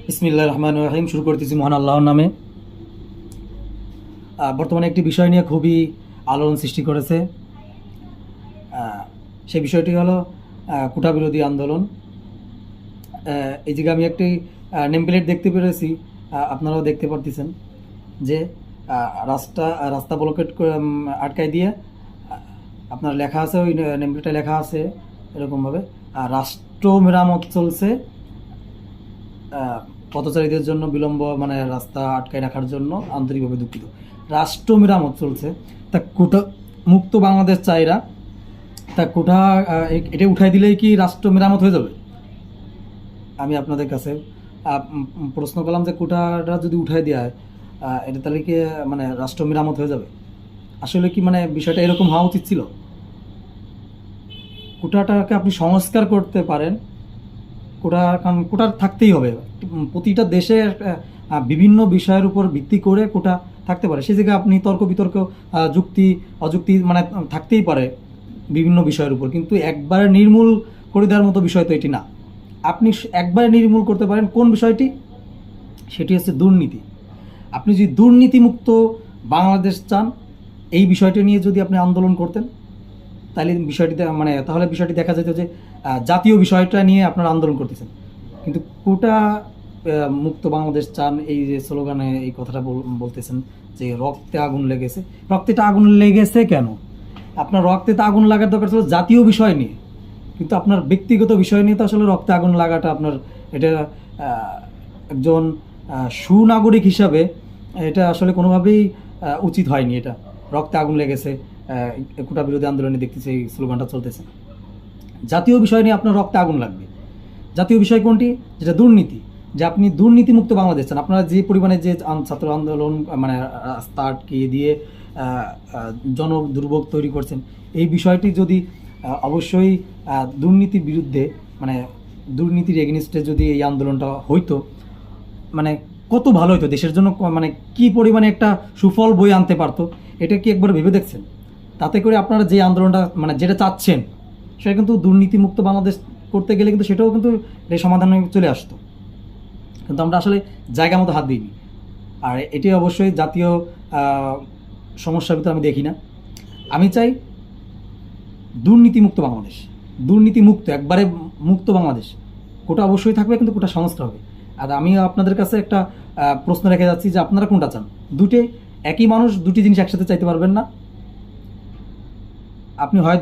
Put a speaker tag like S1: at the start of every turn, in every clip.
S1: বিসমিল্লাহির রহমানির রহিম। শুরু করতেছি মহান আল্লাহর নামে। বর্তমানে একটি বিষয় নিয়ে খুবই আলোড়ন সৃষ্টি করেছে। সেই বিষয়টি হলো কোটা বিরোধী আন্দোলন। এই জায়গায় আমি একটি নেমপ্লেট দেখতে পেরেছি, আপনারাও দেখতে পারতেছেন যে রাস্তা ব্লকেট আটকায় দিয়ে আপনার লেখা আছে, ওই নেমপ্লেটে লেখা আছে এরকমভাবে রাষ্ট্র মেরামত চলছে, পথচারীদের জন্য বিলম্ব, মানে রাস্তা আটকায় রাখার জন্য আন্তরিকভাবে দুঃখিত। রাষ্ট্র মেরামত চলছে, তা কোটা মুক্ত বাংলাদেশ চাইরা, তা কোটা এটা উঠাই দিলেই কি রাষ্ট্র মেরামত হয়ে যাবে? আমি আপনাদের কাছে প্রশ্ন করলাম যে কোটাটা যদি উঠাই দেওয়া হয়, এটা তাহলে কি মানে রাষ্ট্র মেরামত হয়ে যাবে? আসলে কি মানে বিষয়টা এরকম হওয়া উচিত ছিল? কোটাটাকে আপনি সংস্কার করতে পারেন, কারণ কোটা থাকতেই হবে। প্রতিটা দেশে বিভিন্ন বিষয়ের উপর ভিত্তি করে কোটা থাকতে পারে। সে জায়গায় আপনি তর্ক বিতর্ক, যুক্তি অযুক্তি মানে থাকতেই পারে বিভিন্ন বিষয়ের উপর, কিন্তু একবারে নির্মূল করে দেওয়ার মতো বিষয় তো এটি না। আপনি একবারে নির্মূল করতে পারেন কোন বিষয়টি? সেটি হচ্ছে দুর্নীতি। আপনি যদি দুর্নীতিমুক্ত বাংলাদেশ চান, এই বিষয়টি নিয়ে যদি আপনি আন্দোলন করতেন, তাহলে বিষয়টি দেখা যেত যে জাতীয় বিষয়টা নিয়ে আপনারা আন্দোলন করতেছেন। কিন্তু কোটা মুক্ত বাংলাদেশ চান, এই যে স্লোগানে এই কথাটা বলতেছেন যে রক্তে আগুন লেগেছে। রক্তেটা আগুন লেগেছে কেন? আপনার রক্তে তো আগুন লাগার দরকার ছিল জাতীয় বিষয় নিয়ে, কিন্তু আপনার ব্যক্তিগত বিষয় নিয়ে তো আসলে রক্তে আগুন লাগাটা আপনার, এটা একজন সুনাগরিক হিসাবে এটা আসলে কোনোভাবেই উচিত হয়নি। এটা রক্তে আগুন লেগেছে, কোটা বিরোধী আন্দোলনে দেখতেছি এই স্লোগানটা চলতেছে। জাতীয় বিষয় নিয়ে আপনার রক্তে আগুন লাগবে। জাতীয় বিষয় কোনটি? যেটা দুর্নীতি, যে আপনি দুর্নীতিমুক্ত বাংলাদেশ চান। আপনারা যে পরিমাণে যে ছাত্র আন্দোলন মানে রাস্তা আটকিয়ে দিয়ে জন দুর্ভোগ তৈরি করছেন, এই বিষয়টি যদি অবশ্যই দুর্নীতির বিরুদ্ধে, মানে দুর্নীতির এগেনিস্টে যদি এই আন্দোলনটা হইতো, মানে কত ভালো হতো দেশের জন্য, মানে কি পরিমাণে একটা সুফল বই আনতে পারতো। এটা কি একবার ভেবে দেখছেন? তাতে করে আপনারা যে আন্দোলনটা মানে যেটা চাচ্ছেন, সেটা কিন্তু দুর্নীতিমুক্ত বাংলাদেশ করতে গেলে কিন্তু সেটাও কিন্তু এই সমাধানে চলে আসতো, কিন্তু আমরা আসলে জায়গা মতো হাত দিইনি। আর এটি অবশ্যই জাতীয় সমস্যার ভিতরে আমি দেখি না। আমি চাই দুর্নীতিমুক্ত বাংলাদেশ, দুর্নীতিমুক্ত, একবারে মুক্ত বাংলাদেশ। কোটা অবশ্যই থাকবে, কিন্তু কোটা সংস্কার হবে। আর আমি আপনাদের কাছে একটা প্রশ্ন রেখে যাচ্ছি যে আপনারা কোনটা চান? একই মানুষ দুটি জিনিস একসাথে চাইতে পারবেন না। আপনি হয়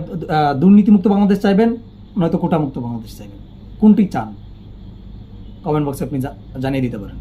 S1: দুর্নীতিমুক্ত বাংলাদেশ চাইবেন, নয়তো কোটামুক্ত বাংলাদেশ চাইবেন। কোনটি চান? কমেন্ট বক্সে আপনি জানিয়ে দিতে পারেন।